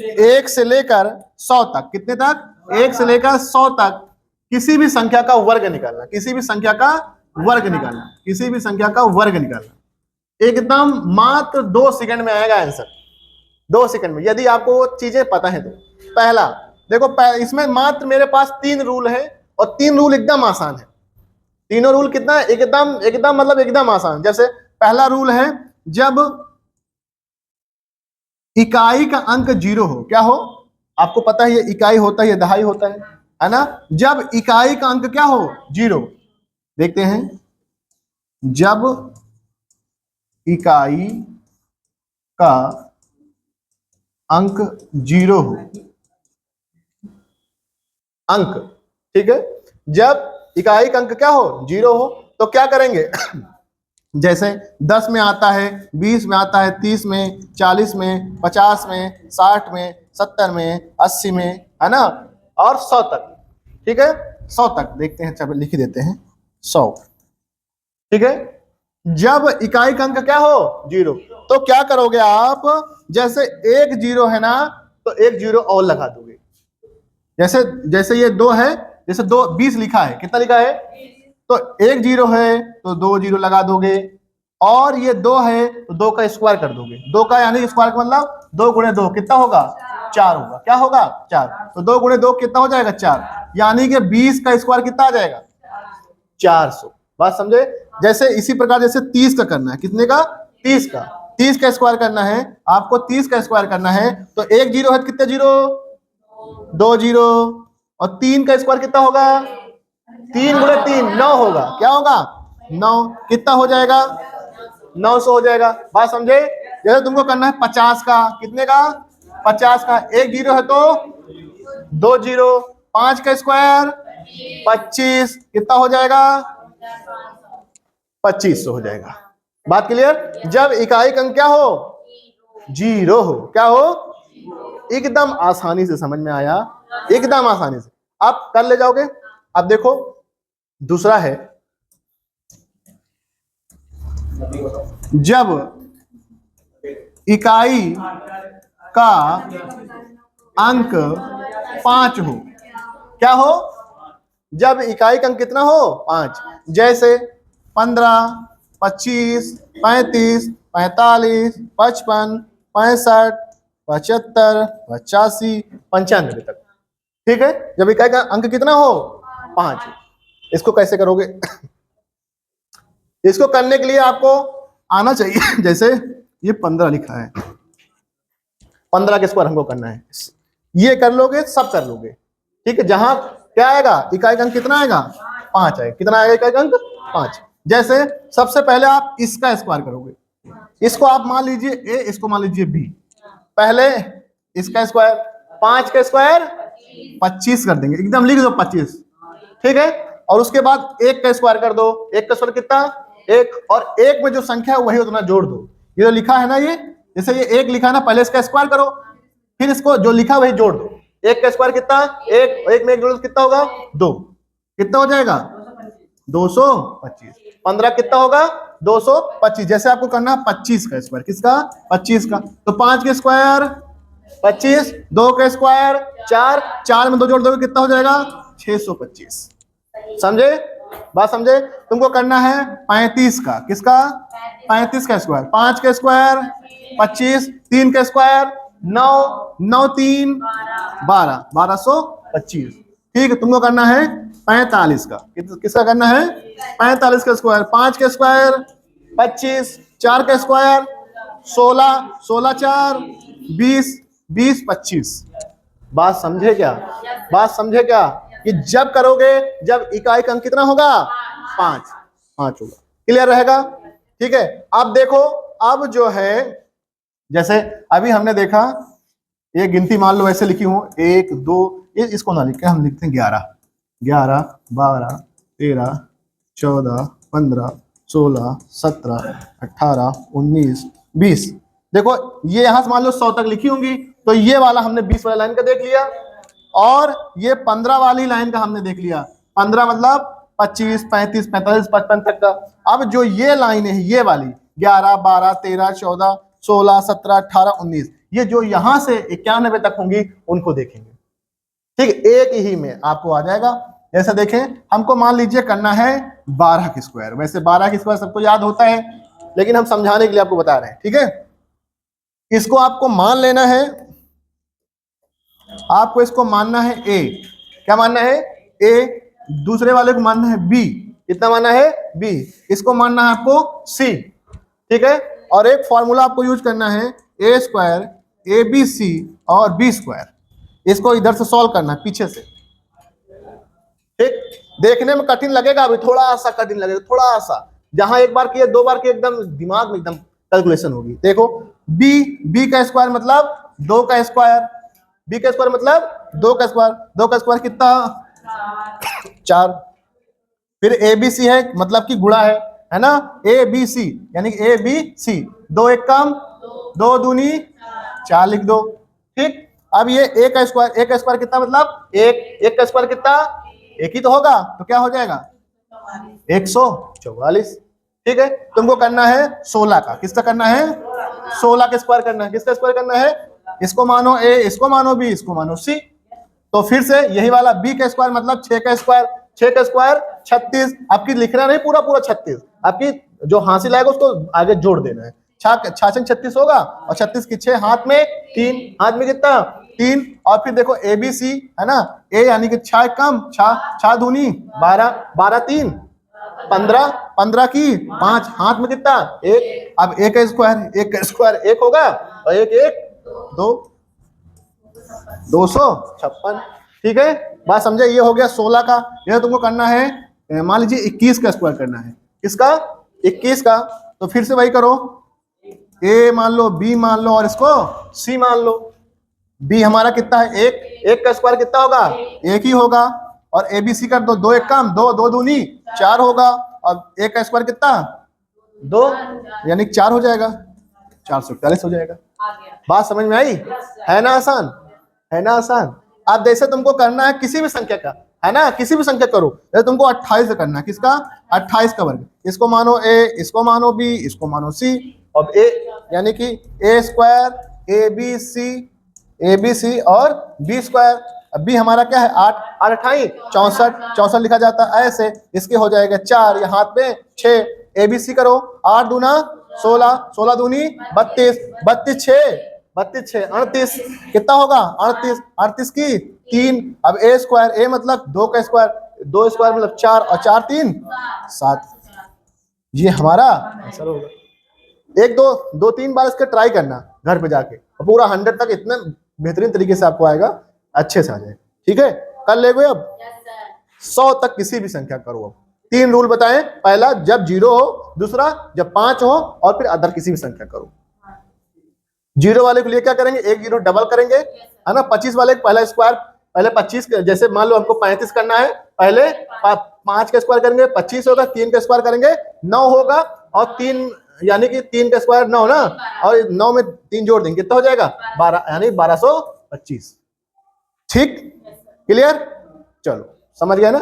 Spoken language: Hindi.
1 से लेकर 100 तक, कितने तक? 1 से लेकर 100 तक किसी भी संख्या का वर्ग निकालना, किसी भी संख्या का वर्ग निकालना, किसी भी संख्या का वर्ग निकालना। एकदम मात्र 2 सेकंड में आएगा आंसर, 2 सेकंड में, यदि आपको वो चीजें पता है तो। पहला देखो, इसमें मात्र मेरे पास 3 रूल है और 3 रूल एकदम आसान है। तीनों रूल कितना एकदम एकदम मतलब एकदम आसान। जैसे पहला रूल है, जब इकाई का अंक 0 हो, क्या हो? आपको पता है ये इकाई होता है, ये दहाई होता है ना? जब इकाई का अंक क्या हो? 0। देखते हैं, जब इकाई का अंक 0 हो, अंक, ठीक है, जब इकाई का अंक क्या हो? 0 हो, तो क्या करेंगे? जैसे 10 में आता है, 20 में आता है, 30 में, 40 में, 50 में, 60 में, 70 में, 80 में, है ना, और 100 तक, ठीक है, 100 तक। देखते हैं, चलो लिख देते हैं 100, ठीक है। जब इकाई का अंक क्या हो? 0, तो क्या करोगे आप? जैसे 1 0 है ना, तो 1 0 और लगा दोगे। जैसे जैसे ये 2 है, जैसे 2 20 लिखा है, कितना लिखा है? तो 1 0 है तो 2 0 लगा दोगे, और ये 2 है तो 2 का स्क्वायर कर दोगे। 2 का यानी स्क्वायर का मतलब 2 गुणे 2 कितना होगा? 4 होगा। क्या होगा? 4। तो 2 गुणे 2 कितना हो जाएगा? 4। यानी कि 20 का स्क्वायर कितना आ जाएगा? 400। बात समझे? जैसे इसी प्रकार जैसे 30 का करना है, कितने का? 30 का। 30 का स्क्वायर करना है आपको, 30 का स्क्वायर करना है, तो 1 0 है, कितने 0? 2 0, और 3 का स्क्वायर कितना होगा? 3 गुणे 3 9 होगा। क्या होगा? 9। कितना हो जाएगा? 900 हो जाएगा। बात समझे? जैसे तुमको करना है 50 का, कितने का? 50 का। 1 0 है तो 2 0, 5 का स्क्वायर 25, कितना हो जाएगा? 2500 हो जाएगा। बात क्लियर? जब इकाई का अंक क्या हो? 0 हो। क्या हो? एकदम आसानी से समझ में आया, एकदम आसानी से आप कर ले जाओगे। अब देखो दूसरा है, जब इकाई का अंक 5 हो, क्या हो? जब इकाई का अंक कितना हो? 5। जैसे 15, 25, 35, 45, 55, 65, 75, 85, 95 तक, ठीक है। जब इकाई का अंक कितना हो? 5। इसको कैसे करोगे? इसको करने के लिए आपको आना चाहिए। जैसे ये 15 लिखा है, 15 के स्क्वायर हमको करना है, ये कर लोगे, सब कर लोगे, ठीक है। जहां क्या आएगा? इकाई का अंक कितना आएगा? 5 आएगा। कितना आएगा इकाई का अंक? 5। जैसे सबसे पहले आप इसका स्क्वायर करोगे, इसको आप मान लीजिए ए, इसको मान लीजिए बी। पहले इसका स्क्वायर, 5 का स्क्वायर 25 कर देंगे, एकदम लिख दो 25, ठीक है। और उसके बाद 1 का स्क्वायर कर दो। 1 का स्क्वायर कितना? 1, और 1 में जो संख्या है वही उतना जोड़ दो। ये जो लिखा है ना, ये जैसे ये 1 लिखा है ना, पहले इसका स्क्वायर करो, फिर इसको जो लिखा वही जोड़ दो। 1 का स्क्वायर कितना? 1, 1 में 1 जोड़ दो, कितना होगा? 2। कितना हो जाएगा? 225। 15 कितना होगा? 225। जैसे आपको करना है 25 का स्क्वायर, किसका? 25 का। तो 5 के स्क्वायर 25, 2 का स्क्वायर 4, 4 में 2 जोड़ दोगे, कितना हो जाएगा? 625। समझे? बात समझे? तुमको करना है 35 का, किसका? 35 का स्क्वायर। 5 का स्क्वायर 25, 3 का स्क्वायर 9, 9 3 12, 1225, ठीक है। तुमको करना है 45 का, किसका करना है? 45 का स्क्वायर। 5 का स्क्वायर 25, 4 का स्क्वायर 16, 16 4 20, 20 25। बात समझे क्या? बात समझे क्या? कि जब करोगे, जब इकाई का अंक कितना होगा? 5 होगा। क्लियर रहेगा? ठीक है। अब देखो, अब जो है जैसे अभी हमने देखा, ये गिनती मान लो ऐसे लिखी हूं 1 2, इसको ना लिख के हम लिखते हैं 11, 11 12 13 14 15 16 17 18 19 20। देखो ये यहां से मान लो 100 तक लिखी होंगी, तो ये वाला हमने 20 वाला लाइन का देख लिया, और ये 15 वाली लाइन का हमने देख लिया। 15 मतलब 25 35 45 55 तक का। अब जो ये लाइन है, ये वाली 11 12 13 14 16, 17, 18, 19, ये जो यहां से 91 तक होंगी उनको देखेंगे। ठीक, एक ही में आपको आ जाएगा। जैसे देखें, हमको मान लीजिए करना है 12 की स्क्वायर। वैसे 12 की स्क्वायर सबको याद होता है, लेकिन हम समझाने के लिए आपको बता रहे हैं। ठीक है, इसको आपको मान लेना है, आपको इसको मानना है ए। क्या मानना है? ए। दूसरे वाले को मानना है बी। कितना मानना है? बी। इसको मानना है आपको सी। ठीक है, और एक फॉर्मूला आपको यूज करना है, ए स्क्वायर ए बी सी और बी स्क्वायर। इसको इधर से सॉल्व करना है, पीछे से। ठीक, देखने में कठिन लगेगा, अभी थोड़ा सा कठिन लगेगा, थोड़ा सा। जहां एक बार किए, दो बार किए, एकदम दिमाग में एकदम कैलकुलेशन होगी। देखो, बी का स्क्वायर मतलब 2 का स्क्वायर, बी का स्क्वायर मतलब 2 का स्क्वायर, 2 का स्क्वायर कितना? 4। फिर ए बी सी है, मतलब कि गुणा है ना, ए बी सी, यानी ए बी सी। 2 एक कम, 2 दूनी 4 लिख दो। ठीक, अब ये ए का स्क्वायर कितना? मतलब 1 का स्क्वायर कितना? 1 ही तो होगा, तो क्या हो जाएगा? 144। ठीक है, तुमको करना है 16 का। किसका करना है? 16 का स्क्वायर करना है। किसका स्क्वायर करना है? इसको मानो ए, इसको मानो बी, इसको मानो सी। तो फिर से यही वाला बी का स्क्वायर मतलब 6 का स्क्वायर, 6 का स्क्वायर 36। आपकी लिखना नहीं पूरा पूरा 36, आपकी जो हासिल आएगा उसको आगे जोड़ देना है। 6 36 होगा, और 36 की 6, हाथ में 3, हाथ में कितना? 3। और फिर देखो ए बी सी है ना, ए यानी कि 6 कम 6 दूनी 12, 12 3 15, 15 की 5, हाथ में कितना? 1। अब एक का स्क्वायर 1 होगा, और 1 1 2, 256। ठीक है, बात समझे? ये हो गया 16 का। यह तुमको करना है, मान लीजिए 21 का स्क्वायर करना है। किसका? 21 का। तो फिर से वही करो, ए मान लो, बी मान लो, और इसको सी मान लो। बी हमारा कितना है? 1 का स्क्वायर कितना होगा? 1 ही होगा। और ए बी सी कर दो, 2 एक कम, 2 दूनी 4 होगा। और 1 का स्क्वायर कितना? 2, यानी 4 हो जाएगा, 441 हो जाएगा। बात समझ में आई? है ना आसान? है ना आसान? अब जैसे तुमको करना है किसी भी संख्या का, है ना, किसी भी संख्या करो। जैसे तुमको 28 करना है। किसका? 28 का वर्ग। इसको मानो ए, इसको मानो बी, इसको मानो सी। अब ए यानी कि ए स्क्वायर ए बी सी और बी स्क्वायर। अब बी हमारा क्या है? 8, 8 64, 64 लिखा जाता है ऐसे। इसके हो जाएगा 4, या हाथ में 6। ए बी सी करो, 8 दूना 16, 16 दूनी 32, 32 6, 32 6 38, कितना होगा? 38, 38 की 3। अब ए स्क्वायर, ए मतलब 2 का स्क्वायर, 2 स्क्वायर मतलब 4, और 4 3 7। ये हमारा आंसर होगा। 1 2 3 बार इसके ट्राई करना घर पे जाके, और पूरा 100 तक इतने बेहतरीन तरीके से आपको आएगा, अच्छे से आ जाएगा। ठीक है, कर लेंगे। अब 100 तक किसी भी संख्या करो। अब 3 रूल बताएं। पहला, जब 0 हो। दूसरा, जब 5 हो। और फिर अदर किसी भी संख्या करो। 0 वाले के लिए क्या करेंगे? 1 0 डबल करेंगे, है ना। 25 वाले पहला स्क्वायर, पहले 25, जैसे मान लो हमको 35 करना है, पहले 5 का स्क्वायर करेंगे, 25 होगा। 3 का स्क्वायर करेंगे, 9 होगा। और 3 यानी कि 3 का स्क्वायर 9 ना, और 9 में 3 जोड़ देंगे, कितना हो जाएगा? 12, यानी 1225। ठीक, क्लियर? चलो, समझ गया ना?